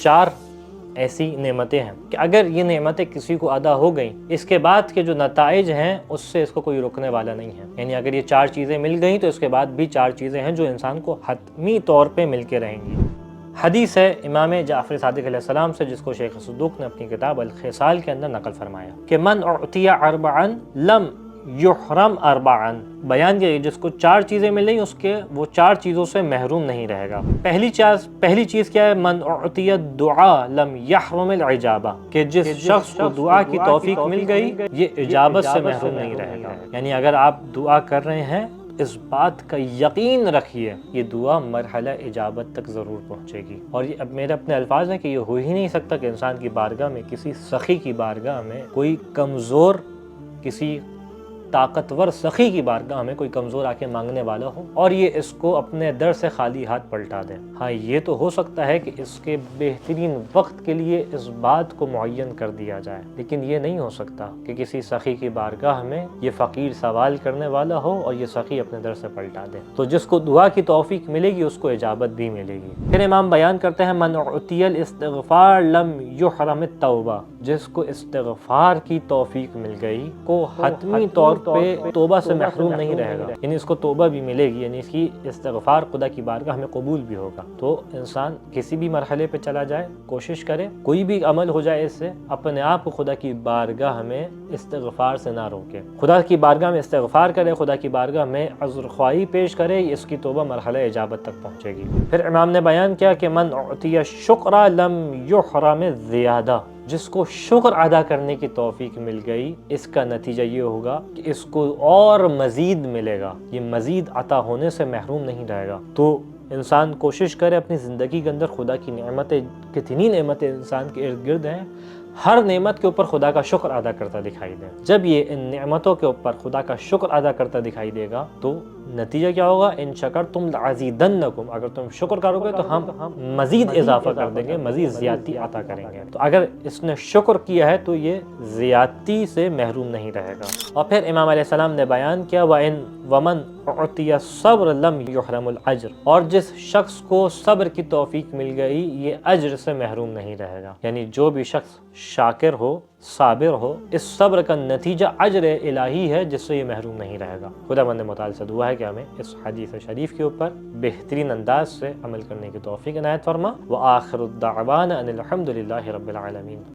چار ایسی نعمتیں ہیں کہ اگر یہ نعمتیں کسی کو ادا ہو گئیں، اس کے بعد کے جو نتائج ہیں اس سے اس کو کوئی روکنے والا نہیں ہے۔ یعنی اگر یہ چار چیزیں مل گئیں تو اس کے بعد بھی چار چیزیں ہیں جو انسان کو حتمی طور پہ مل کے رہیں گی۔ حدیث ہے امام جعفر صادق علیہ السلام سے، جس کو شیخ صدوق نے اپنی کتاب الخصال کے اندر نقل فرمایا کہ من اعطی اربعا لم یحرم اربعا، بیان کیا جس کو چار چیزیں مل گئی اس کے وہ چار چیزوں سے محروم نہیں رہے گا۔ پہلی چیز کیا ہے؟ من اعطی الدعاء لم یحرم العجابہ، کہ جس شخص کو دعا کی توفیق مل گئی یہ اجابت سے محروم نہیں رہے گا۔ یعنی اگر آپ دعا کر رہے ہیں اس بات کا یقین رکھیے یہ دعا مرحلہ اجابت تک ضرور پہنچے گی۔ اور یہ اب میرے اپنے الفاظ ہیں کہ یہ ہو ہی نہیں سکتا کہ انسان کی بارگاہ میں، کسی سخی کی بارگاہ میں کوئی کمزور، کسی طاقتور سخی کی بارگاہ میں کوئی کمزور آ کے مانگنے والا ہو اور یہ اس کو اپنے در سے خالی ہاتھ پلٹا دے۔ ہاں یہ تو ہو سکتا ہے کہ اس کے بہترین وقت کے لیے اس بات کو معین کر دیا جائے، لیکن یہ نہیں ہو سکتا کہ کسی سخی کی بارگاہ میں یہ فقیر سوال کرنے والا ہو اور یہ سخی اپنے در سے پلٹا دے۔ تو جس کو دعا کی توفیق ملے گی اس کو اجابت بھی ملے گی۔ پھر امام بیان کرتے ہیں من اعطی الاستغفار لم یحرم التوبہ، جس کو استغفار کی توفیق مل گئی کو حتمی طور پہ توبہ سے محروم نہیں رہے گا، یعنی اس کو توبہ بھی ملے گی، یعنی اس کی استغفار خدا کی بارگاہ میں قبول بھی ہوگا۔ تو انسان کسی بھی مرحلے پہ چلا جائے، کوشش کرے کوئی بھی عمل ہو جائے اس سے اپنے آپ کو خدا کی بارگاہ میں استغفار سے نہ روکے، خدا کی بارگاہ میں استغفار کرے، خدا کی بارگاہ میں عذرخواہی پیش کرے، اس کی توبہ مرحلہ اجابت تک پہنچے گی۔ پھر امام نے بیان کیا کہ من اعطی الشکر لم یحرم الزیادہ، جس کو شکر ادا کرنے کی توفیق مل گئی اس کا نتیجہ یہ ہوگا کہ اس کو اور مزید ملے گا، یہ مزید عطا ہونے سے محروم نہیں رہے گا۔ تو انسان کوشش کرے اپنی زندگی کے اندر خدا کی نعمتیں، کتنی نعمتیں انسان کے ارد گرد ہیں، ہر نعمت کے اوپر خدا کا شکر ادا کرتا دکھائی دے۔ جب یہ ان نعمتوں کے اوپر خدا کا شکر ادا کرتا دکھائی دے گا تو نتیجہ کیا ہوگا؟ ان شکرتم لازیدنکم، اگر تم شکر کرو گے تو ہم مزید اضافہ کر دیں گے، مزید زیادتی عطا کریں گے۔ تو اگر اس نے شکر کیا ہے تو یہ زیادتی سے محروم نہیں رہے گا۔ اور پھر امام علیہ السلام نے بیان کیا ومن اعطی الصبر لم یحرم الاجر، اور جس شخص کو صبر کی توفیق مل گئی یہ اجر سے محروم نہیں رہے گا۔ یعنی جو بھی شخص شاکر ہو، صابر ہو، اس صبر کا نتیجہ اجر الہی ہے جس سے یہ محروم نہیں رہے گا۔ خدا بند متعال سے دعا ہے کہ ہمیں اس حدیث شریف کے اوپر بہترین انداز سے عمل کرنے کی توفیق عنایت فرما۔ وآخر الدعوانا ان الحمد للہ رب العالمین۔